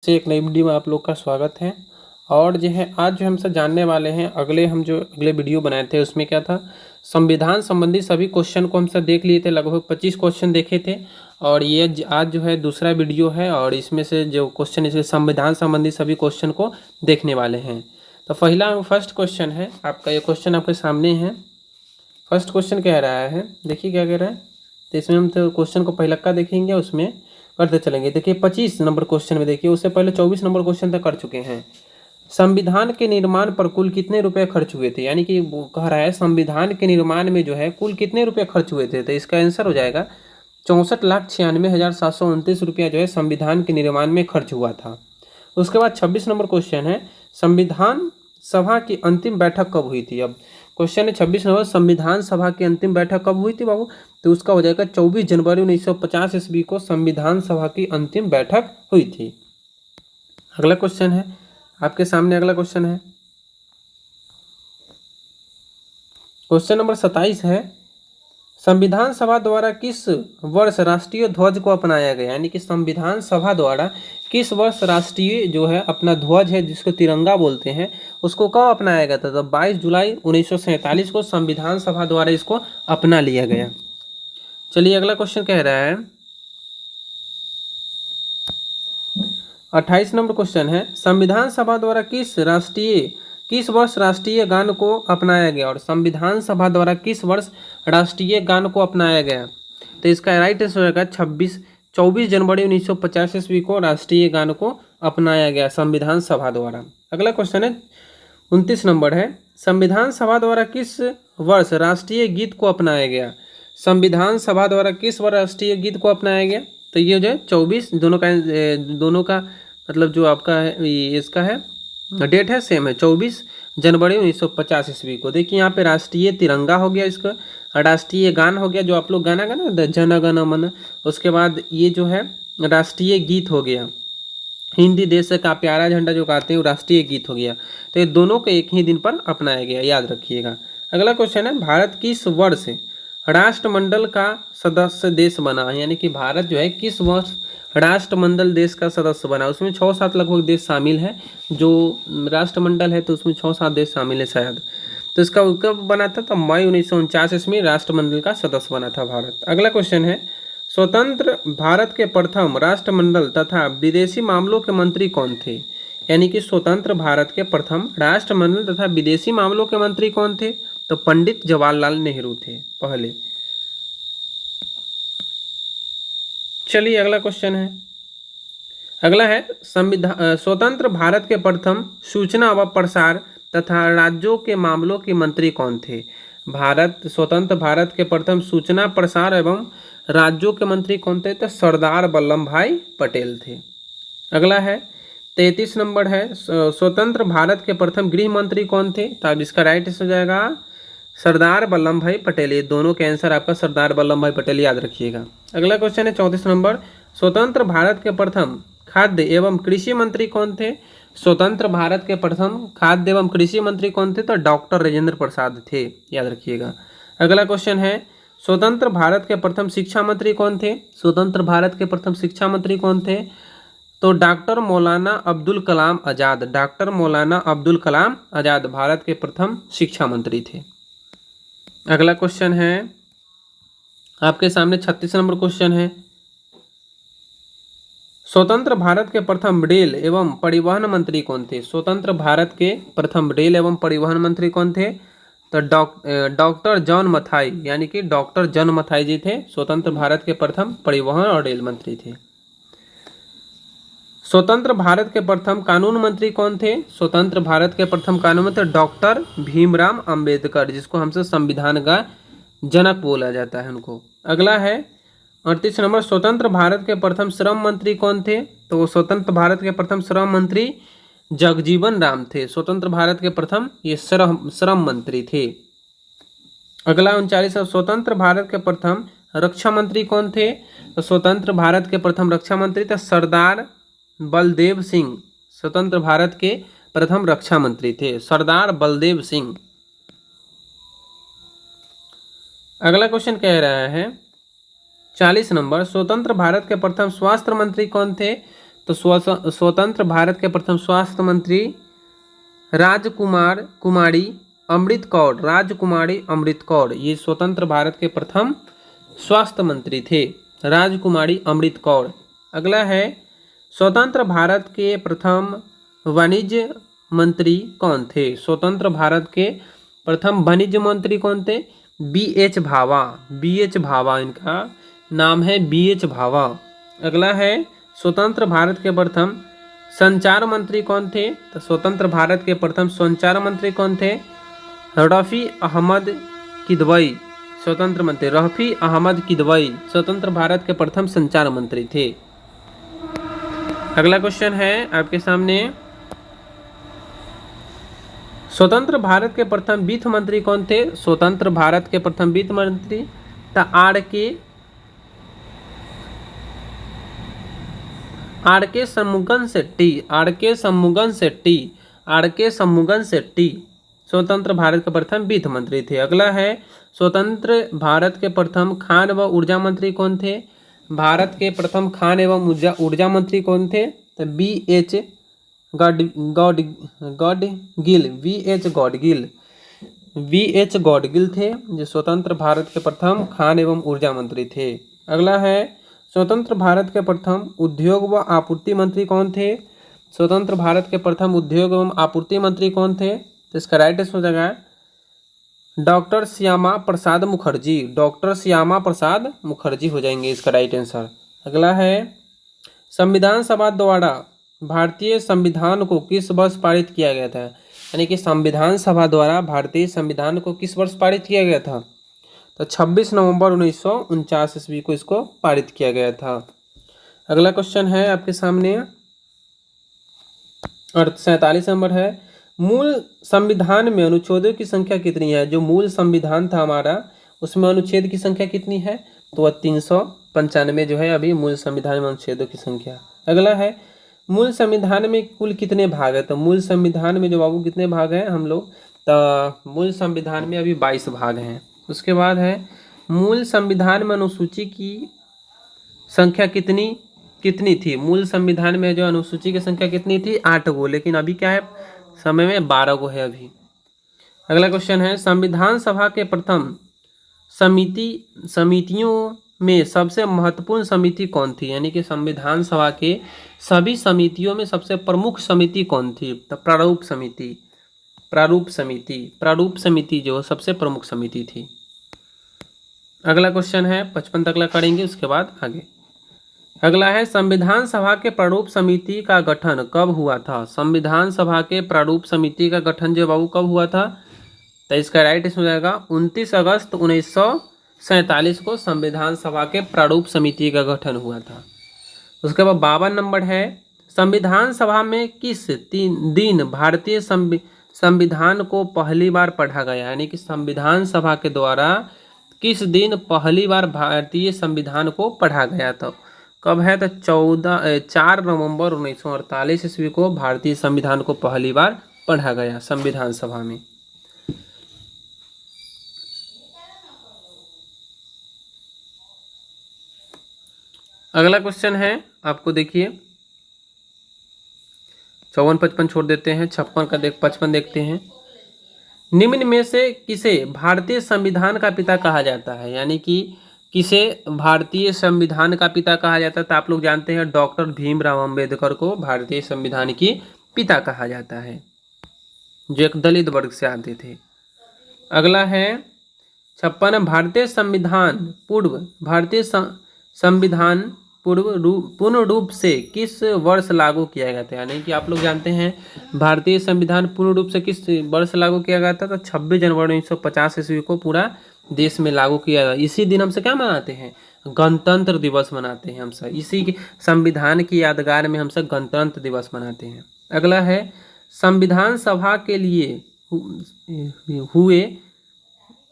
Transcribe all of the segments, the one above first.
से एक नई वीडियो में आप लोग का स्वागत है। और जो है आज जो हम सब जानने वाले हैं अगले वीडियो बनाए थे उसमें क्या था, संविधान संबंधी सभी क्वेश्चन को हम सब देख लिए थे। लगभग 25 क्वेश्चन देखे थे और ये आज जो है दूसरा वीडियो है और इसमें से जो क्वेश्चन इसलिए संविधान संबंधी सभी क्वेश्चन को देखने वाले हैं। तो फर्स्ट क्वेश्चन है आपका, ये क्वेश्चन आपके सामने है। फर्स्ट क्वेश्चन कह रहा है, देखिए क्या कह रहा है। तो इसमें हम तो क्वेश्चन को पहलक्का देखेंगे, उसमें करते चलेंगे। देखिए 25 नंबर क्वेश्चन में देखिए, उससे पहले 24 नंबर क्वेश्चन तक कर चुके हैं। संविधान के निर्माण पर कुल कितने रुपए खर्च हुए थे, यानी कि वो कह रहा है संविधान के निर्माण में जो है कुल कितने रुपए खर्च हुए थे। तो इसका आंसर हो जाएगा 64,96,729 रुपया जो है संविधान के निर्माण में खर्च हुआ था। उसके बाद 26 नंबर क्वेश्चन है, संविधान सभा की अंतिम बैठक कब हुई थी। अब क्वेश्चन है 26 नंबर, संविधान सभा की अंतिम बैठक कब हुई थी बाबू। तो उसका हो जाएगा 24 जनवरी 1950 ईस्वी को संविधान सभा की अंतिम बैठक हुई थी। अगला क्वेश्चन है आपके सामने, अगला क्वेश्चन है क्वेश्चन नंबर 27 है, संविधान सभा द्वारा किस वर्ष राष्ट्रीय ध्वज को अपनाया गया, यानी कि संविधान सभा द्वारा किस वर्ष राष्ट्रीय जो है अपना ध्वज है जिसको तिरंगा बोलते हैं उसको कब अपनाया गया था। तो 22 जुलाई 1947 को संविधान सभा द्वारा इसको अपना लिया गया। चलिए अगला क्वेश्चन कह रहा है 28 नंबर क्वेश्चन है, संविधान सभा द्वारा किस वर्ष राष्ट्रीय गान को अपनाया गया, और संविधान सभा द्वारा किस वर्ष राष्ट्रीय गान को अपनाया गया। तो इसका राइट आंसर होगा 24 जनवरी 1950 ईस्वी को राष्ट्रीय गान को अपनाया गया संविधान सभा द्वारा। अगला क्वेश्चन है 29 नंबर है, संविधान सभा द्वारा किस वर्ष राष्ट्रीय गीत को अपनाया गया। संविधान सभा द्वारा किस वर्ष राष्ट्रीय गीत को अपनाया गया। तो ये जो है 24, दोनों का मतलब जो आपका है इसका है डेट है सेम है, 24 जनवरी 1950 ईस्वी को। देखिए यहाँ पे राष्ट्रीय तिरंगा हो गया, इसका राष्ट्रीय गान हो गया जो आप लोग गाना गाना जन गण मन। उसके बाद ये जो है राष्ट्रीय गीत हो गया, हिंदी देश का प्यारा झंडा जो गाते हैं वो राष्ट्रीय गीत हो गया। तो ये दोनों को एक ही दिन पर अपनाया गया, याद रखिएगा। अगला क्वेश्चन है, भारत किस वर्ष राष्ट्रमंडल का सदस्य देश बना, यानी कि भारत जो है किस वर्ष राष्ट्रमंडल देश का सदस्य बना। उसमें 6-7 लगभग देश शामिल है, जो राष्ट्रमंडल है तो उसमें 6-7 देश शामिल है शायद। तो इसका कब बना था, तो मई 1949 में राष्ट्रमंडल का सदस्य बना था भारत। अगला क्वेश्चन है, स्वतंत्र भारत के प्रथम राष्ट्रमंडल तथा विदेशी मामलों के मंत्री कौन थे, यानी कि स्वतंत्र भारत के प्रथम राष्ट्रमंडल तथा विदेशी मामलों के मंत्री कौन थे। तो पंडित जवाहरलाल नेहरू थे पहले। चलिए अगला क्वेश्चन है, अगला है स्वतंत्र भारत के प्रथम सूचना व प्रसार तथा राज्यों के मामलों के मंत्री कौन थे। स्वतंत्र भारत के प्रथम सूचना प्रसार एवं राज्यों के मंत्री कौन थे। तो सरदार वल्लभ भाई पटेल थे। अगला है 33 नंबर है, स्वतंत्र भारत के प्रथम गृह मंत्री कौन थे। तो अब इसका राइट हो जाएगा सरदार वल्लभ भाई पटेल। ये दोनों के आंसर आपका सरदार वल्लभ भाई पटेल, याद रखिएगा। अगला क्वेश्चन है 34 नंबर, स्वतंत्र भारत के प्रथम खाद्य एवं कृषि मंत्री कौन थे। स्वतंत्र भारत के प्रथम खाद्य एवं कृषि मंत्री कौन थे। तो डॉक्टर राजेंद्र प्रसाद थे, याद रखिएगा। अगला क्वेश्चन है, स्वतंत्र भारत के प्रथम शिक्षा मंत्री कौन थे। स्वतंत्र भारत के प्रथम शिक्षा मंत्री कौन थे। तो डॉक्टर मौलाना अब्दुल कलाम आज़ाद। डॉक्टर मौलाना अब्दुल कलाम आज़ाद भारत के प्रथम शिक्षा मंत्री थे। अगला क्वेश्चन है आपके सामने 36 नंबर क्वेश्चन है, स्वतंत्र भारत के प्रथम रेल एवं परिवहन मंत्री कौन थे। स्वतंत्र भारत के प्रथम रेल एवं परिवहन मंत्री कौन थे। तो डॉक्टर जॉन मथाई, यानी कि डॉक्टर जॉन मथाई जी थे, स्वतंत्र भारत के प्रथम परिवहन और रेल मंत्री थे। स्वतंत्र भारत के प्रथम कानून मंत्री कौन थे। स्वतंत्र भारत के प्रथम कानून मंत्री डॉक्टर भीमराव अंबेडकर, जिसको हमसे संविधान का जनक बोला जाता है उनको। अगला है 38 नंबर, स्वतंत्र भारत के प्रथम श्रम मंत्री कौन थे। तो स्वतंत्र भारत के प्रथम श्रम मंत्री जगजीवन राम थे। स्वतंत्र भारत के प्रथम ये श्रम मंत्री थे। अगला 39, स्वतंत्र भारत के प्रथम रक्षा मंत्री कौन थे। तो स्वतंत्र भारत के प्रथम रक्षा मंत्री थे सरदार बलदेव सिंह। स्वतंत्र भारत के प्रथम रक्षा मंत्री थे सरदार बलदेव सिंह। अगला क्वेश्चन कह रहा है 40 नंबर, स्वतंत्र भारत के प्रथम स्वास्थ्य मंत्री कौन थे। तो स्वतंत्र भारत के प्रथम स्वास्थ्य मंत्री राजकुमारी अमृत कौर, राजकुमारी अमृत कौर, ये स्वतंत्र भारत के प्रथम स्वास्थ्य मंत्री थे, राजकुमारी अमृत कौर। अगला है स्वतंत्र भारत के प्रथम वाणिज्य मंत्री कौन थे? स्वतंत्र भारत के प्रथम वाणिज्य मंत्री कौन थे? BH भाभा, BH भाभा इनका नाम है, BH भाभा। अगला है स्वतंत्र भारत के प्रथम संचार मंत्री कौन थे? तो स्वतंत्र भारत के प्रथम संचार मंत्री कौन थे? रफ़ी अहमद किदवई, स्वतंत्र मंत्री रफ़ी अहमद किदवई स्वतंत्र भारत के प्रथम संचार मंत्री थे। अगला क्वेश्चन है आपके सामने, स्वतंत्र भारत के प्रथम वित्त मंत्री कौन थे? स्वतंत्र भारत के प्रथम वित्त मंत्री था आर के शमुगन शेट्टी स्वतंत्र भारत के प्रथम वित्त मंत्री थे। अगला है स्वतंत्र भारत के प्रथम खान व ऊर्जा मंत्री कौन थे? भारत के प्रथम खान एवं ऊर्जा मंत्री कौन थे? तो BH गॉडगिल थे, जो स्वतंत्र भारत के प्रथम खान एवं ऊर्जा मंत्री थे। अगला है स्वतंत्र भारत के प्रथम उद्योग व आपूर्ति मंत्री कौन थे? स्वतंत्र भारत के प्रथम उद्योग एवं आपूर्ति मंत्री कौन थे? तो इसका राइट आंसर हो जाएगा डॉक्टर श्यामा प्रसाद मुखर्जी, डॉक्टर श्यामा प्रसाद मुखर्जी हो जाएंगे इसका राइट आंसर। अगला है संविधान सभा द्वारा भारतीय संविधान को किस वर्ष पारित किया गया था? यानी कि संविधान सभा द्वारा भारतीय संविधान को किस वर्ष पारित किया गया था? तो 26 नवंबर 1949 ईस्वी को इसको पारित किया गया था। अगला क्वेश्चन है आपके सामने 47 नंबर है, मूल संविधान में अनुच्छेदों की संख्या कितनी है? जो मूल संविधान था हमारा उसमें अनुच्छेद की संख्या कितनी है? तो 395 जो है अभी मूल संविधान में अनुच्छेदों की संख्या। अगला है मूल संविधान में कुल कितने भाग है? तो मूल संविधान में जो बाबू कितने भाग हैं हम लोग, तो मूल संविधान में अभी 22 भाग हैं। उसके बाद है मूल संविधान में अनुसूची की संख्या कितनी थी? मूल संविधान में जो अनुसूची की संख्या कितनी थी? 8 गो, लेकिन अभी क्या है समय में 12 गो है अभी। अगला क्वेश्चन है संविधान सभा के प्रथम समितियों में सबसे महत्वपूर्ण समिति कौन थी? यानी कि संविधान सभा के सभी समितियों में सबसे प्रमुख समिति कौन थी? तो प्रारूप समिति जो सबसे प्रमुख समिति थी। अगला क्वेश्चन है 55 तक करेंगे, उसके बाद आगे। अगला है संविधान सभा के प्रारूप समिति का गठन कब हुआ था? संविधान सभा के प्रारूप समिति का गठन जो बाबू कब हुआ था? तो इसका राइट आंसर हो जाएगा 29 अगस्त 1947 को संविधान सभा के प्रारूप समिति का गठन हुआ था। उसके बाद 52 नंबर है संविधान सभा में किस दिन भारतीय संविधान को पहली बार पढ़ा गया? यानी कि संविधान सभा के द्वारा किस दिन पहली बार भारतीय संविधान को पढ़ा गया था? कब है? तो 4 नवंबर 1948 ईस्वी को भारतीय संविधान को पहली बार पढ़ा गया संविधान सभा में। अगला क्वेश्चन है आपको देखिए 54 55 छोड़ देते हैं, 55 देखते हैं। निम्न में से किसे भारतीय संविधान का पिता कहा जाता है? यानी कि किसे भारतीय संविधान का पिता कहा जाता है? तो आप लोग जानते हैं डॉक्टर भीमराव अंबेडकर को भारतीय संविधान की पिता कहा जाता है, जो एक दलित वर्ग से आते थे। अगला है 56 भारतीय संविधान पूर्ण रूप से किस वर्ष लागू किया गया था? यानी कि आप लोग जानते हैं भारतीय संविधान पूर्ण रूप से किस वर्ष लागू किया गया था? तो 26 जनवरी 1950 ईस्वी को पूरा देश में लागू किया गया। इसी दिन हमसे क्या मनाते हैं? गणतंत्र दिवस मनाते हैं हम सब, इसी के संविधान की यादगार में हम सब गणतंत्र दिवस मनाते हैं। अगला है संविधान सभा के लिए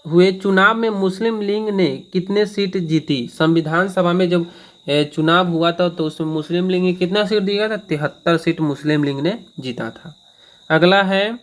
हुए चुनाव में मुस्लिम लीग ने कितने सीट जीती? संविधान सभा में जब चुनाव हुआ था तो उसमें मुस्लिम लीग ने कितना सीट दिया था? 73 सीट मुस्लिम लीग ने जीता था। अगला है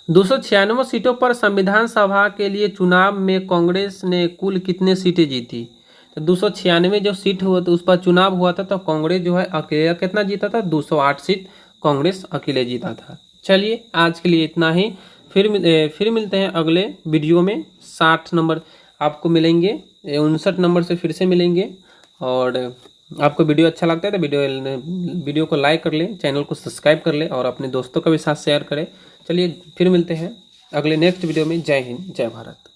296 सीटों पर संविधान सभा के लिए चुनाव में कांग्रेस ने कुल कितने सीटें जीती? तो 296 जो सीट हुआ तो उस पर चुनाव हुआ था, तो कांग्रेस जो है अकेला कितना जीता था, 208 सीट कांग्रेस अकेले जीता था। चलिए आज के लिए इतना ही, फिर मिलते हैं अगले वीडियो में। 60 नंबर आपको मिलेंगे, 59 नंबर से फिर से मिलेंगे। और आपको वीडियो अच्छा लगता है तो वीडियो को लाइक कर लें, चैनल को सब्सक्राइब कर लें और अपने दोस्तों के भी साथ शेयर करें। चलिए फिर मिलते हैं अगले नेक्स्ट वीडियो में। जय हिंद, जय भारत।